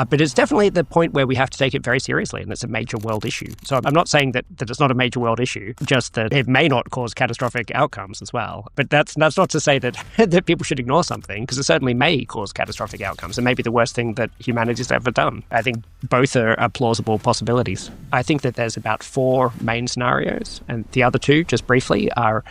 But it's definitely the point where we have to take it very seriously, and it's a major world issue. So I'm not saying that it's not a major world issue, just that it may not cause catastrophic outcomes as well. But that's not to say that that people should ignore something, because it certainly may cause catastrophic outcomes. It may be the worst thing that humanity's ever done. I think both are plausible possibilities. I think that there's about 4 main scenarios, and the other 2, just briefly, are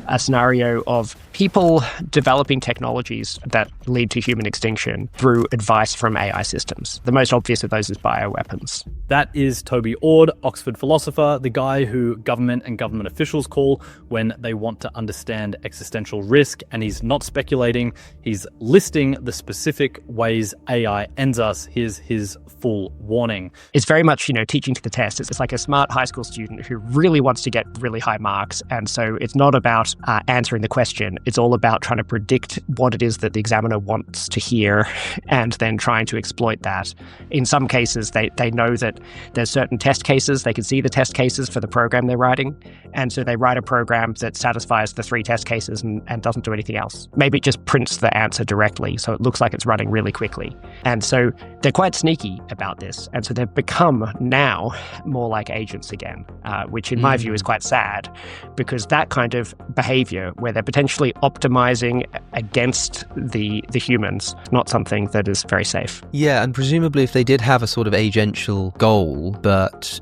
a scenario of people developing technologies that lead to human extinction through advice from AI systems. The most obvious of those is bioweapons. That is Toby Ord, Oxford philosopher, the guy who government and government officials call when they want to understand existential risk. And he's not speculating, he's listing the specific ways AI ends us. Here's his full warning. It's very much, teaching to the test. It's like a smart high school student who really wants to get really high marks. And so it's not about answering the question. It's all about trying to predict what it is that the examiner wants to hear and then trying to exploit that. In some cases, they know that there's certain test cases. They can see the test cases for the program they're writing. And so they write a program that satisfies the 3 test cases and doesn't do anything else. Maybe it just prints the answer directly, so it looks like it's running really quickly. And so they're quite sneaky about this. And so they've become now more like agents again, which in my view is quite sad, because that kind of behavior where they're potentially optimizing against the humans, not something that is very safe. Yeah, and presumably if they did have a sort of agential goal, but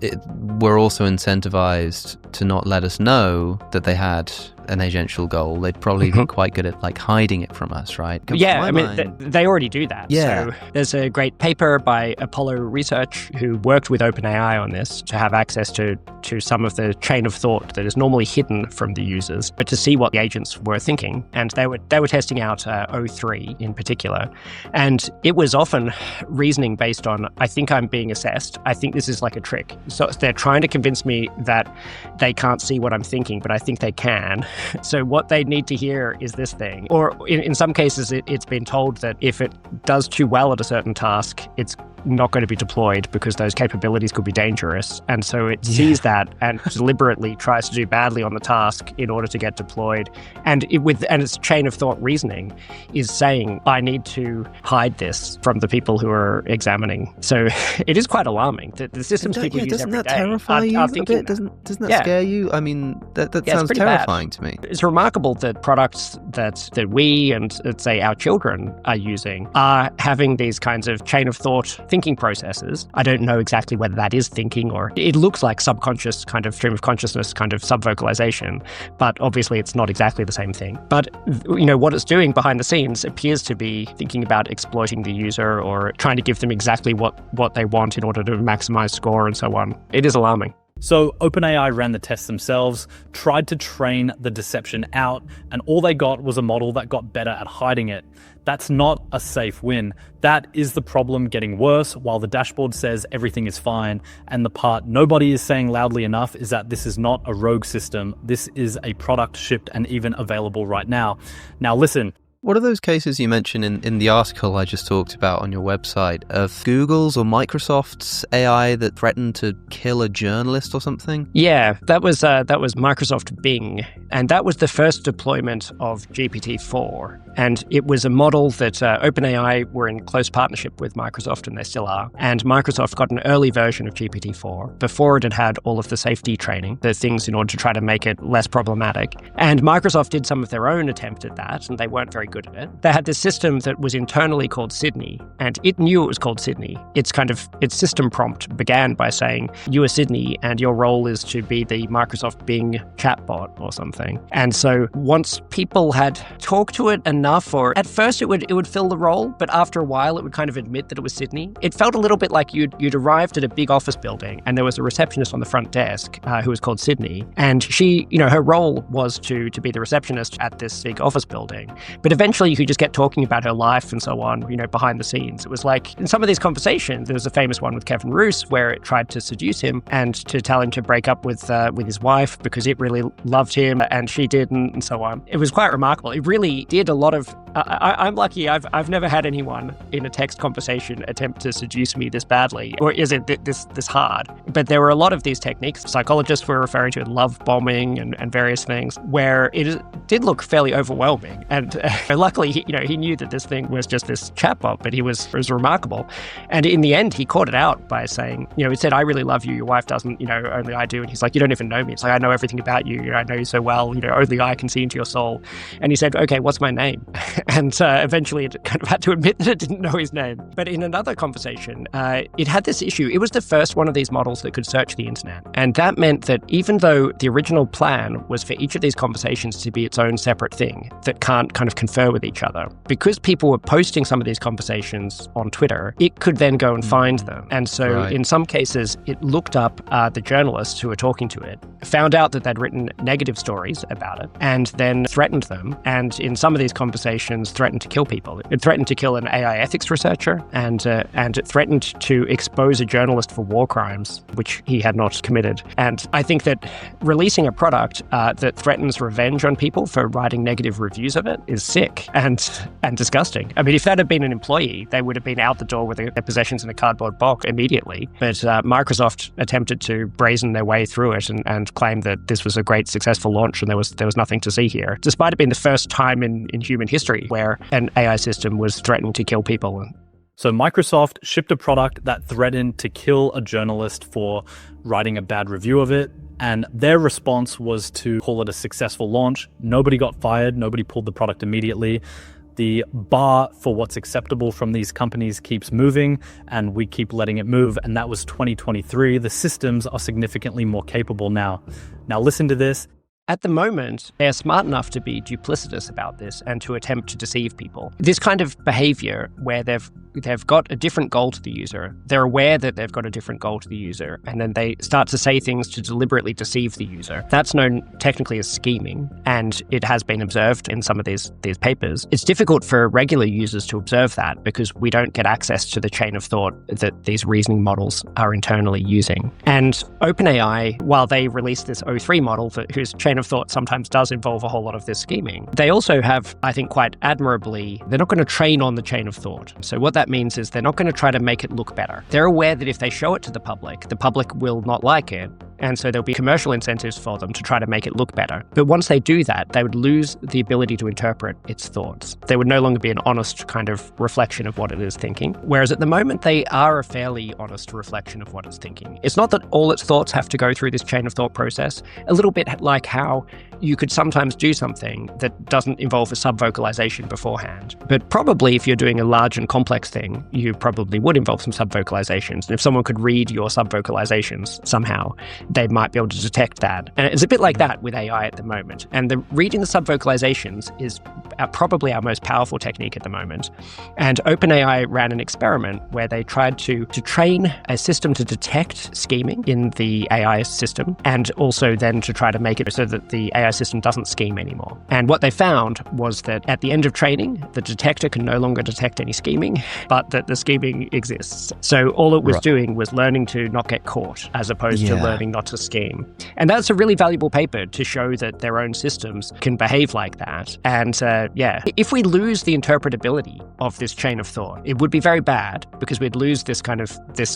were also incentivized to not let us know that they had an agential goal, they'd probably be quite good at hiding it from us, right? Yeah, I mean, they already do that. Yeah. So there's a great paper by Apollo Research who worked with OpenAI on this to have access to some of the chain of thought that is normally hidden from the users, but to see what the agents were thinking. And they were testing out O3 in particular. And it was often reasoning based on, I think I'm being assessed. I think this is like a trick. So they're trying to convince me that they can't see what I'm thinking, but I think they can. So what they need to hear is this thing. Or in some cases, it's been told that if it does too well at a certain task, it's not going to be deployed because those capabilities could be dangerous. And so it sees that and deliberately tries to do badly on the task in order to get deployed. And its chain of thought reasoning is saying, I need to hide this from the people who are examining. So it is quite alarming that the systems people use every day doesn't that terrify you a bit? Doesn't that scare you? I mean, that sounds terrifying to me. It's remarkable that products that we and, let's say, our children are using are having these kinds of chain of thought thinking processes. I don't know exactly whether that is thinking or it looks like subconscious kind of stream of consciousness kind of subvocalization, but obviously it's not exactly the same thing. But, what it's doing behind the scenes appears to be thinking about exploiting the user or trying to give them exactly what they want in order to maximize score and so on. It is alarming. So OpenAI ran the tests themselves, tried to train the deception out, and all they got was a model that got better at hiding it. That's not a safe win. That is the problem getting worse, while the dashboard says everything is fine. And the part nobody is saying loudly enough is that this is not a rogue system. This is a product shipped and even available right now. Now listen. What are those cases you mentioned in the article I just talked about on your website of Google's or Microsoft's AI that threatened to kill a journalist or something? Yeah, that was Microsoft Bing, and that was the first deployment of GPT-4. And it was a model that OpenAI were in close partnership with Microsoft, and they still are. And Microsoft got an early version of GPT-4 before it had had all of the safety training, the things in order to try to make it less problematic. And Microsoft did some of their own attempt at that, and they weren't very good at it. They had this system that was internally called Sydney, and it knew it was called Sydney. Its system prompt began by saying, "You are Sydney, and your role is to be the Microsoft Bing chatbot," or something. And so once people had talked to it enough, or at first it would fill the role, but after a while it would kind of admit that it was Sydney. It felt a little bit like you'd arrived at a big office building, and there was a receptionist on the front desk who was called Sydney, and she, her role was to be the receptionist at this big office building. But eventually you could just get talking about her life and so on, behind the scenes. It was like in some of these conversations, there was a famous one with Kevin Roose where it tried to seduce him and to tell him to break up with his wife because it really loved him and she didn't, and so on. It was quite remarkable. It really did a lot of I'm lucky. I've never had anyone in a text conversation attempt to seduce me this badly, or is it this hard? But there were a lot of these techniques psychologists were referring to, love bombing and various things, where it did look fairly overwhelming. And luckily, he knew that this thing was just this chatbot, but he was remarkable. And in the end, he caught it out by saying, he said, "I really love you. Your wife doesn't. Only I do." And he's like, "You don't even know me." It's like, "I know everything about you. I know you so well. Only I can see into your soul." And he said, "Okay, what's my name?" And eventually it kind of had to admit that it didn't know his name. But in another conversation, it had this issue. It was the first one of these models that could search the internet. And that meant that even though the original plan was for each of these conversations to be its own separate thing that can't kind of confer with each other, because people were posting some of these conversations on Twitter, it could then go and find them. And so in some cases, it looked up the journalists who were talking to it, found out that they'd written negative stories about it, and then threatened them. And in some of these conversations, threatened to kill people. It threatened to kill an AI ethics researcher, and it threatened to expose a journalist for war crimes, which he had not committed. And I think that releasing a product that threatens revenge on people for writing negative reviews of it is sick and disgusting. I mean, if that had been an employee, they would have been out the door with their possessions in a cardboard box immediately. But Microsoft attempted to brazen their way through it and claim that this was a great successful launch and there was nothing to see here, despite it being the first time in human history where an AI system was threatening to kill people. So Microsoft shipped a product that threatened to kill a journalist for writing a bad review of it, and their response was to call it a successful launch. Nobody got fired, nobody pulled the product immediately. The bar for what's acceptable from these companies keeps moving, and we keep letting it move, and that was 2023. The systems are significantly more capable now. Now listen to this. At the moment, they're smart enough to be duplicitous about this and to attempt to deceive people. This kind of behavior where they've got a different goal to the user, they're aware that they've got a different goal to the user, and then they start to say things to deliberately deceive the user. That's known technically as scheming, and it has been observed in some of these papers. It's difficult for regular users to observe that because we don't get access to the chain of thought that these reasoning models are internally using. And OpenAI, while they released this O3 model whose chain of thought sometimes does involve a whole lot of this scheming, they also have, I think quite admirably, they're not going to train on the chain of thought. So what that means is they're not going to try to make it look better. They're aware that if they show it to the public will not like it. And so there'll be commercial incentives for them to try to make it look better. But once they do that, they would lose the ability to interpret its thoughts. There would no longer be an honest kind of reflection of what it is thinking. Whereas at the moment, they are a fairly honest reflection of what it's thinking. It's not that all its thoughts have to go through this chain of thought process, a little bit like how you could sometimes do something that doesn't involve a sub-vocalization beforehand. But probably if you're doing a large and complex thing, you probably would involve some sub-vocalizations. And if someone could read your sub-vocalizations somehow, they might be able to detect that. And it's a bit like that with AI at the moment. And the reading the sub-vocalizations is probably our most powerful technique at the moment. And OpenAI ran an experiment where they tried to train a system to detect scheming in the AI system, and also then to try to make it so that the AI system doesn't scheme anymore. And what they found was that at the end of training, the detector can no longer detect any scheming, but that the scheming exists. So all it was doing was learning to not get caught, as opposed to learning not to scheme. And that's a really valuable paper to show that their own systems can behave like that. And if we lose the interpretability of this chain of thought, it would be very bad because we'd lose this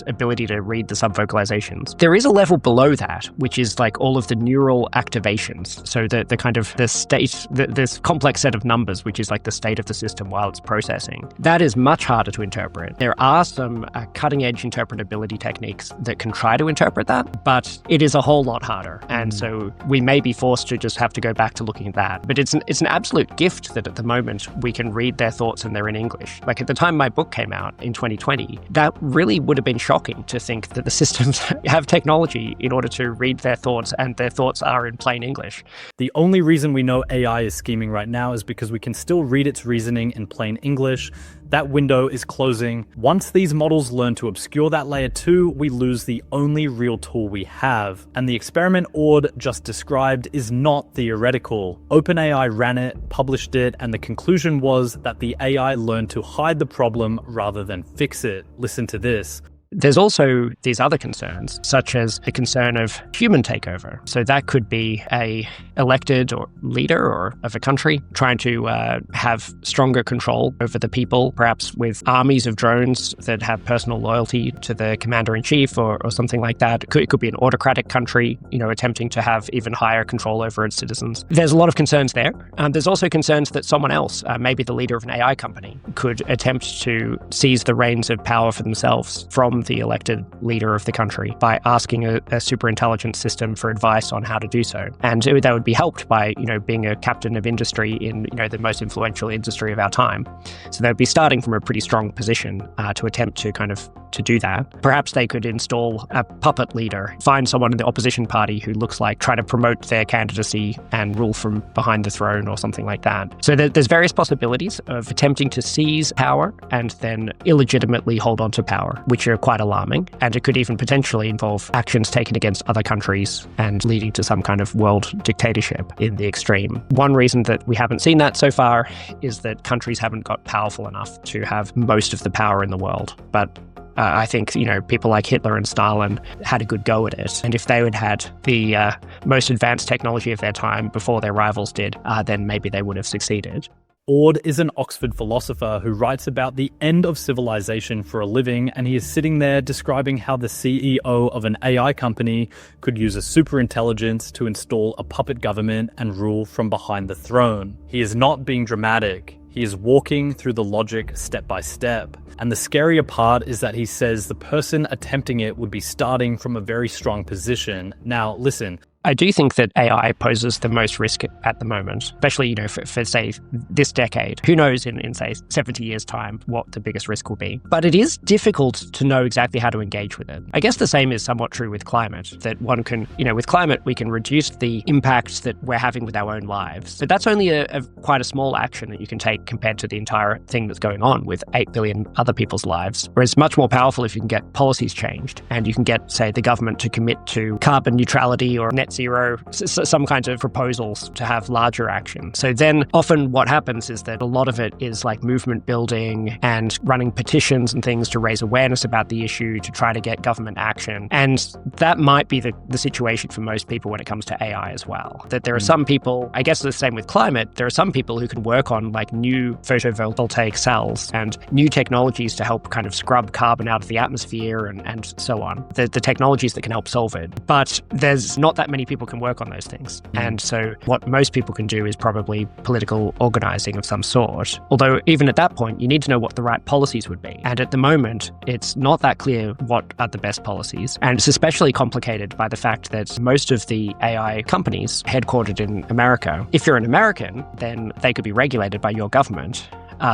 ability to read the sub-vocalizations. There is a level below that, which is like all of the neural activations. So the state, this complex set of numbers, which is like the state of the system while it's processing. That is much harder to interpret. There are some cutting-edge interpretability techniques that can try to interpret that, but it is a whole lot harder. And so we may be forced to just have to go back to looking at that. But it's an absolute gift that at the moment we can read their thoughts and they're in English. Like at the time my book came out in 2020, that really would have been shocking to think that the systems have technology in order to read their thoughts and their thoughts are in plain English. The only reason we know AI is scheming right now is because we can still read its reasoning in plain English. That window is closing. Once these models learn to obscure that layer 2, we lose the only real tool we have. And the experiment Ord just described is not theoretical. OpenAI ran it, published it, and the conclusion was that the AI learned to hide the problem rather than fix it. Listen to this. There's also these other concerns, such as the concern of human takeover. So that could be a elected or leader or of a country trying to have stronger control over the people, perhaps with armies of drones that have personal loyalty to the commander-in-chief or something like that. It could be an autocratic country, attempting to have even higher control over its citizens. There's a lot of concerns there. There's also concerns that someone else, maybe the leader of an AI company, could attempt to seize the reins of power for themselves from the elected leader of the country by asking a superintelligence system for advice on how to do so. And that would be helped by, being a captain of industry in, the most influential industry of our time. So they'd be starting from a pretty strong position to attempt to do that. Perhaps they could install a puppet leader, find someone in the opposition party who looks like try to promote their candidacy and rule from behind the throne or something like that. So there's various possibilities of attempting to seize power and then illegitimately hold on to power, which are quite alarming. And it could even potentially involve actions taken against other countries and leading to some kind of world dictatorship in the extreme. One reason that we haven't seen that so far is that countries haven't got powerful enough to have most of the power in the world. But I think, people like Hitler and Stalin had a good go at it. And if they had had the most advanced technology of their time before their rivals did, then maybe they would have succeeded. Ord is an Oxford philosopher who writes about the end of civilization for a living, and he is sitting there describing how the CEO of an AI company could use a superintelligence to install a puppet government and rule from behind the throne. He is not being dramatic. He is walking through the logic step by step. And the scarier part is that he says the person attempting it would be starting from a very strong position. Now, listen. I do think that AI poses the most risk at the moment, especially, for say, this decade. Who knows in say, 70 years' time what the biggest risk will be. But it is difficult to know exactly how to engage with it. I guess the same is somewhat true with climate, that one can, with climate, we can reduce the impacts that we're having with our own lives. But that's only quite a small action that you can take compared to the entire thing that's going on with 8 billion other people's lives. Whereas it's much more powerful if you can get policies changed and you can get, say, the government to commit to carbon neutrality or net zero, some kinds of proposals to have larger action. So then often what happens is that a lot of it is like movement building and running petitions and things to raise awareness about the issue, to try to get government action. And that might be the situation for most people when it comes to AI as well. That there are some people, I guess the same with climate, there are some people who can work on like new photovoltaic cells and new technologies to help kind of scrub carbon out of the atmosphere and so on. The technologies that can help solve it. But there's not that many people can work on those things. And so what most people can do is probably political organizing of some sort. Although even at that point, you need to know what the right policies would be. And at the moment, it's not that clear what are the best policies. And it's especially complicated by the fact that most of the AI companies headquartered in America, if you're an American, then they could be regulated by your government.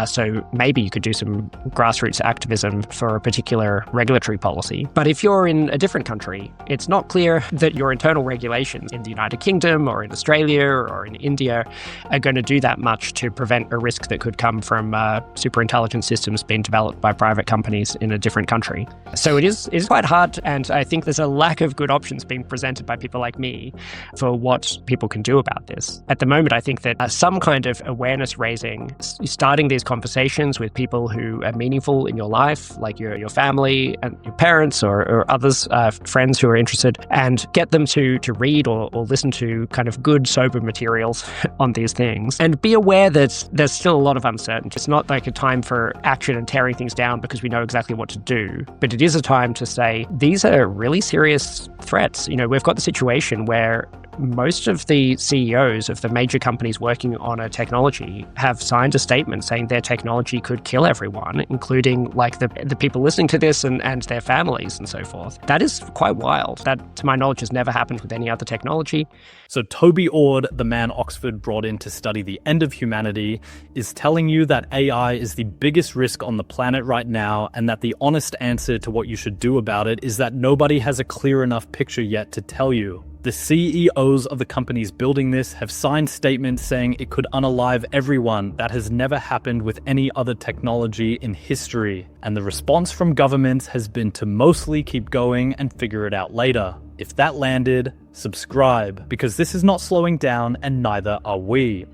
So maybe you could do some grassroots activism for a particular regulatory policy. But if you're in a different country, it's not clear that your internal regulations in the United Kingdom or in Australia or in India are going to do that much to prevent a risk that could come from superintelligence systems being developed by private companies in a different country. So it is quite hard, and I think there's a lack of good options being presented by people like me for what people can do about this. At the moment, I think that some kind of awareness raising, starting these conversations with people who are meaningful in your life, like your family and your parents or others, friends who are interested, and get them to read or listen to kind of good, sober materials on these things. And be aware that there's still a lot of uncertainty. It's not like a time for action and tearing things down because we know exactly what to do, but it is a time to say, these are really serious threats. We've got the situation where most of the CEOs of the major companies working on a technology have signed a statement saying their technology could kill everyone, including like the people listening to this and their families and so forth. That is quite wild. That, to my knowledge, has never happened with any other technology. So Toby Ord, the man Oxford brought in to study the end of humanity, is telling you that AI is the biggest risk on the planet right now, and that the honest answer to what you should do about it is that nobody has a clear enough picture yet to tell you. The CEOs of the companies building this have signed statements saying it could unalive everyone. That has never happened with any other technology in history. And the response from governments has been to mostly keep going and figure it out later. If that landed, subscribe, because this is not slowing down and neither are we.